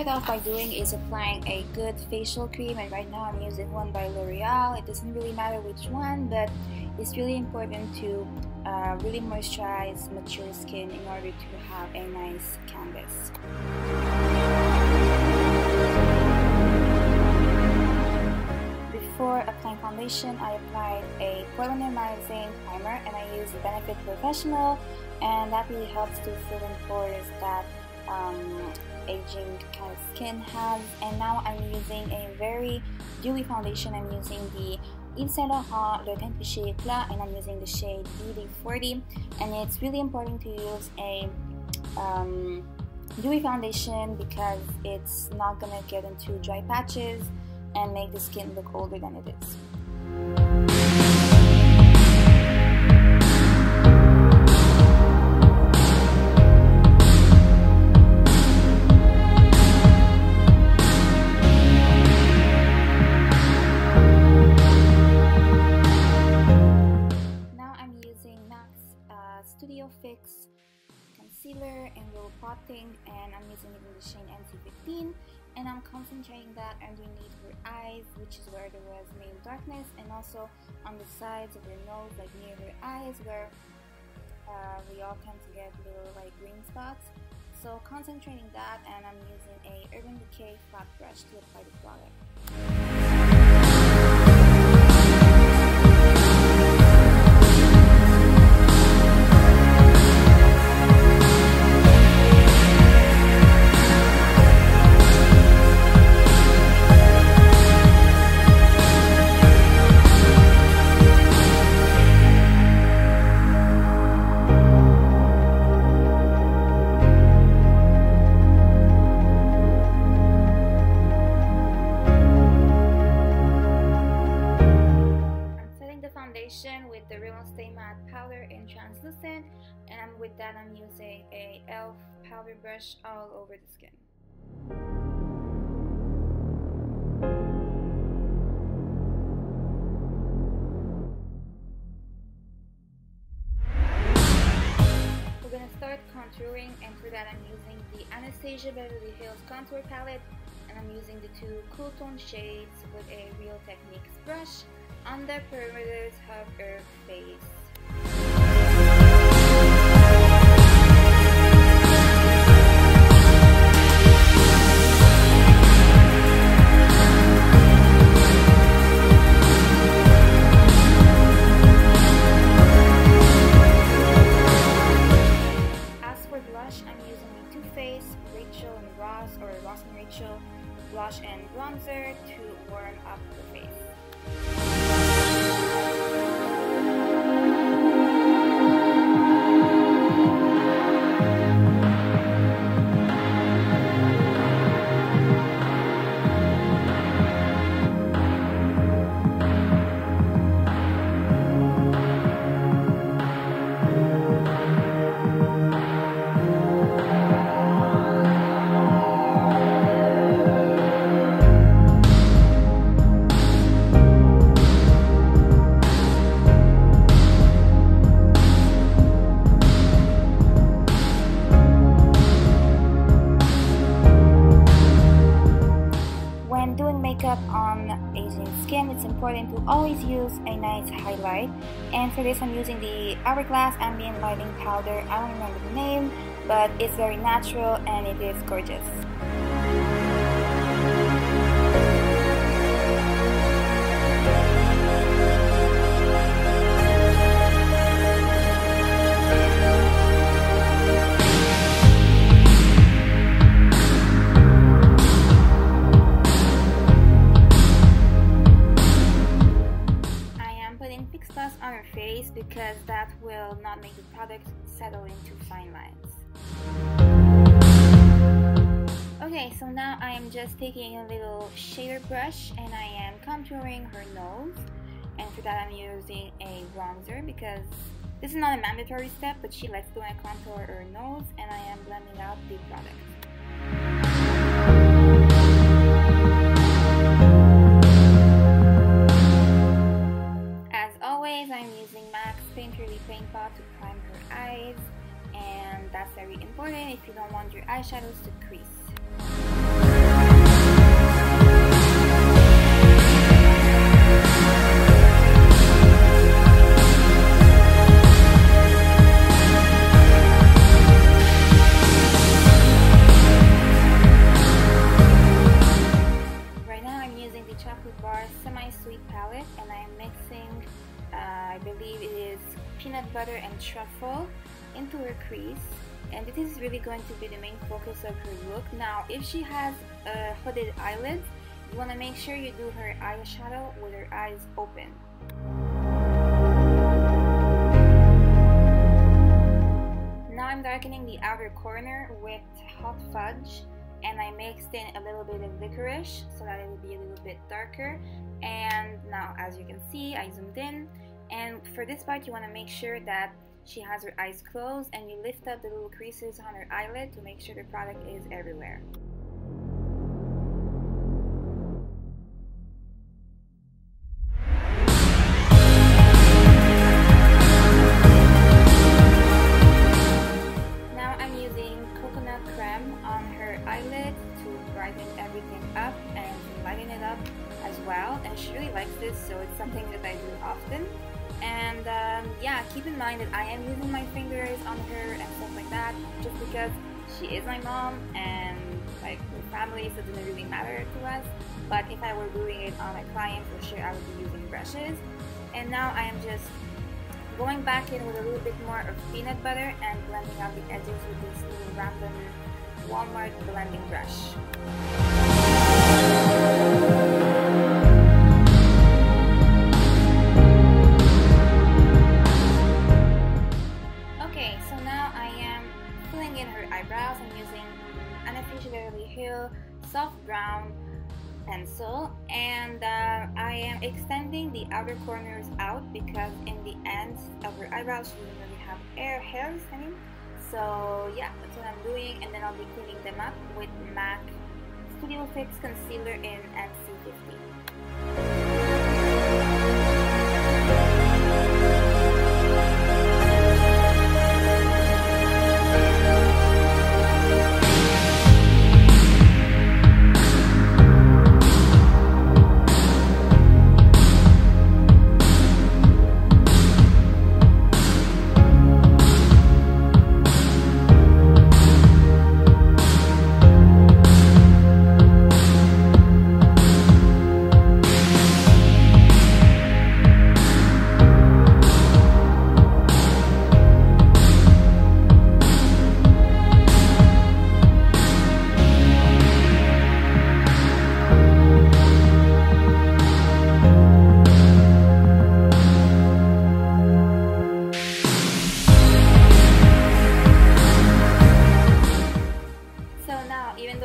start off by doing is applying a good facial cream, and right now I'm using one by L'Oreal. It doesn't really matter which one, but it's really important to really moisturize mature skin in order to have a nice canvas. Before applying foundation, I applied a polymerizing primer, and I used the Benefit Professional, and that really helps to fill in pores that aging kind of skin has. And now I'm using a very dewy foundation. I'm using the Yves Saint Laurent Le Teint touché éclat, and I'm using the shade BD40. And it's really important to use a dewy foundation because it's not gonna get into dry patches and make the skin look older than it is. Fix concealer and little potting, and I'm using it in the shade NC15, and I'm concentrating that underneath her eyes, which is where there was main darkness, and also on the sides of her nose, like near her eyes, where we all tend to get little like green spots. So concentrating that, and I'm using a Urban Decay flat brush to apply the product. With the Rimmel Stay Matte powder in translucent, and with that I'm using a e.l.f. powder brush all over the skin. We're gonna start contouring, and for that I'm using the Anastasia Beverly Hills contour palette, and I'm using the two cool tone shades with a Real Techniques brush on the perimeters of her face. As for blush, I'm using the Too Faced Rachel and Ross, or Ross and Rachel blush and bronzer to warm up the face. On aging skin, it's important to always use a nice highlight, and for this I'm using the Hourglass Ambient lighting powder. I don't remember the name, but it's very natural and it is gorgeous. On her face because that will not make the product settle into fine lines. Okay, so now I am just taking a little shader brush and I am contouring her nose, and for that I'm using a bronzer because this is not a mandatory step, but she likes doing a contour her nose, and I am blending out the product. I'm using MAC's Painterly paintpot to prime her eyes, and that's very important if you don't want your eyeshadows to crease. concealer and truffle into her crease, and this is really going to be the main focus of her look. Now, if she has hooded eyelids, you want to make sure you do her eyeshadow with her eyes open. Now I'm darkening the outer corner with hot fudge, and I mixed in a little bit of licorice so that it will be a little bit darker. And now, as you can see, I zoomed in, and for this part you want to make sure that she has her eyes closed and you lift up the little creases on her eyelid to make sure the product is everywhere. Now I'm using coconut creme on her eyelid to brighten everything up and to lighten it up as well, and she really likes this, so it's something that I do often. And yeah, keep in mind that I am using my fingers on her and stuff like that just because she is my mom and like we're family, so it doesn't really matter to us. But if I were doing it on a client, for sure I would be using brushes. And now I am just going back in with a little bit more of peanut butter and blending out the edges with this little random Walmart blending brush. Okay, so now I am filling in her eyebrows. I'm using Anastasia soft brown pencil, and I am extending the outer corners out because in the ends of her eyebrows she doesn't really have hairs. So yeah, that's what I'm doing, and then I'll be cleaning them up with MAC Studio Fix Concealer in NC15.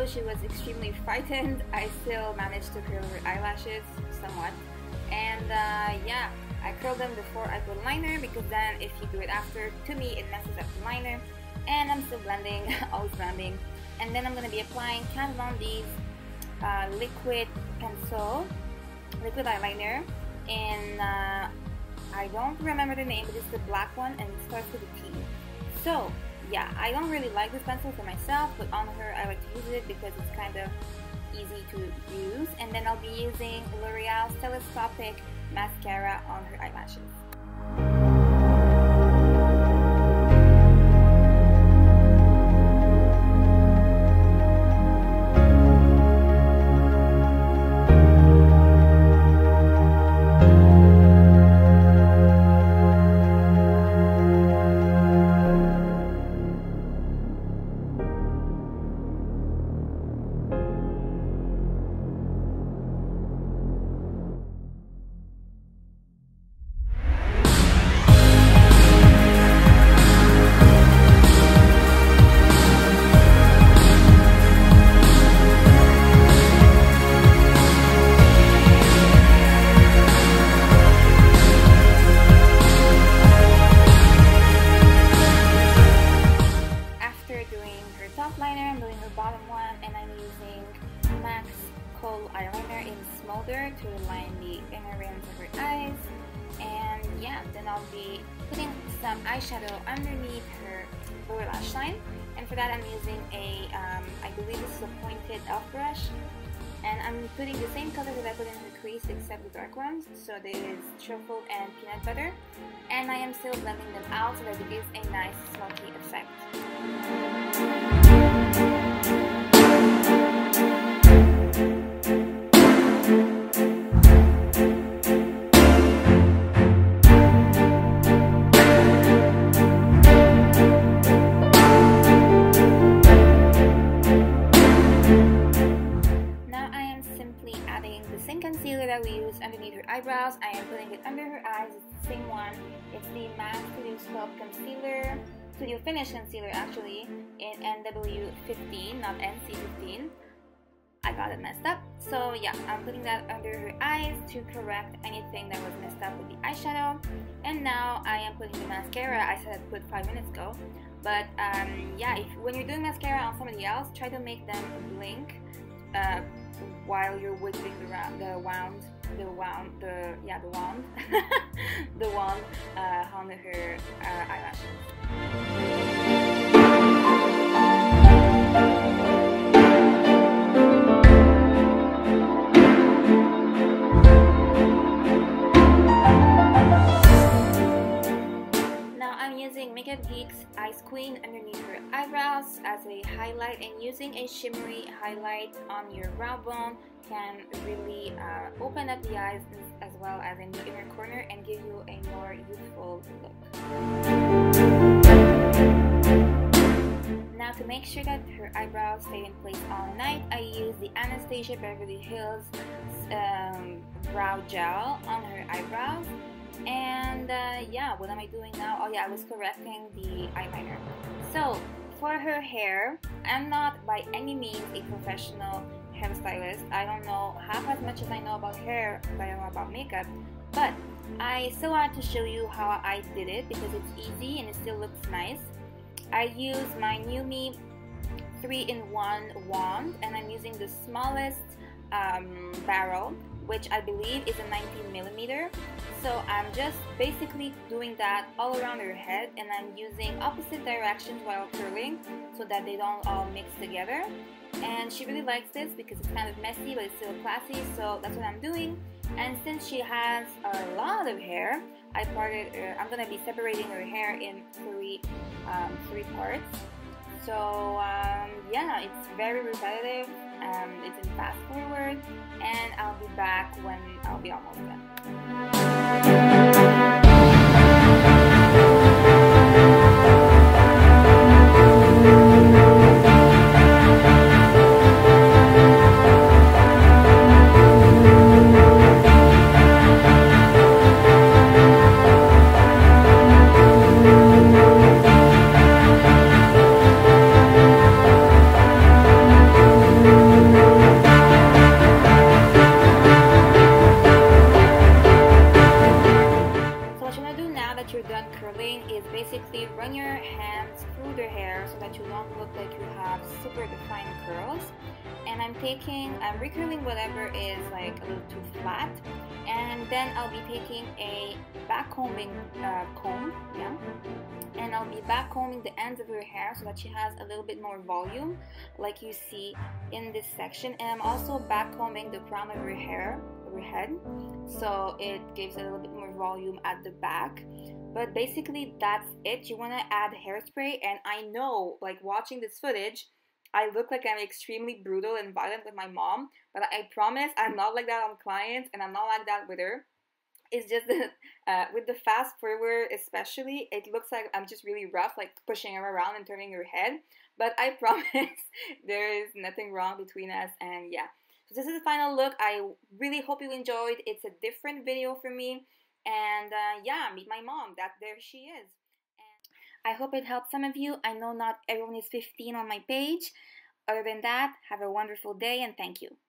She was extremely frightened, I still managed to curl her eyelashes somewhat. And yeah, I curled them before I put liner because then if you do it after, to me it messes up the liner. And I'm still blending, always blending. And then I'm going to be applying Kat Von D's liquid eyeliner in, I don't remember the name, but it's the black one and it starts with a T. So yeah, I don't really like this pencil for myself, but on her I like to use it because it's kind of easy to use. And then I'll be using L'Oreal's Telescopic Mascara on her eyelashes. Kohl eyeliner in Smolder to line the inner rims of her eyes. And yeah, then I'll be putting some eyeshadow underneath her lower lash line. And for that I'm using a, I believe this is a pointed elf brush. And I'm putting the same color that I put in her crease except the dark ones. So this is truffle and peanut butter. And I am still blending them out so that it gives a nice smoky effect. eyebrows, I am putting it under her eyes. It's the same one. It's the MAC Studio Sculpt Concealer, Studio Finish Concealer actually, in NW15, not NC15. I got it messed up. So yeah, I'm putting that under her eyes to correct anything that was messed up with the eyeshadow. And now I am putting the mascara. I said I'd put 5 minutes ago. But yeah, when you're doing mascara on somebody else, try to make them blink while you're wiggling the wand on her eyelashes. Geek's Ice Queen underneath her eyebrows as a highlight, and using a shimmery highlight on your brow bone can really open up the eyes as well as in the inner corner and give you a more youthful look. Now, to make sure that her eyebrows stay in place all night, I use the Anastasia Beverly Hills brow gel on her eyebrows. And yeah, what am I doing now? Oh yeah, I was correcting the eyeliner. So for her hair, I'm not by any means a professional hairstylist. I don't know half as much as I know about hair as I know about makeup, but I still wanted to show you how I did it because it's easy and it still looks nice. I use my new M.O.P 3-in-1 wand, and I'm using the smallest barrel, which I believe is a 19mm. So I'm just basically doing that all around her head, and I'm using opposite directions while curling so that they don't all mix together. And she really likes this because it's kind of messy but it's still classy, so that's what I'm doing. And since she has a lot of hair, I'm going to be separating her hair in three parts. So yeah, it's very repetitive, it's in fast forward, and I'll be back when I'll be almost done. Run your hands through the hair so that you don't look like you have super defined curls. And I'm recurling whatever is like a little too flat, and then I'll be taking a back combing comb, yeah, and I'll be back combing the ends of her hair so that she has a little bit more volume, like you see in this section. And I'm also back combing the crown of her hair, her head, so it gives a little bit more volume at the back. But basically that's it. You want to add hairspray, and I know, like, watching this footage, I look like I'm extremely brutal and violent with my mom, but I promise I'm not like that on clients, and I'm not like that with her. It's just that with the fast forward especially, it looks like I'm just really rough, like pushing her around and turning her head. But I promise there is nothing wrong between us, and yeah. So this is the final look. I really hope you enjoyed. It's a different video for me. And yeah, meet my mom. There she is. And I hope it helped some of you. I know not everyone is 15 on my page. Other than that, have a wonderful day and thank you.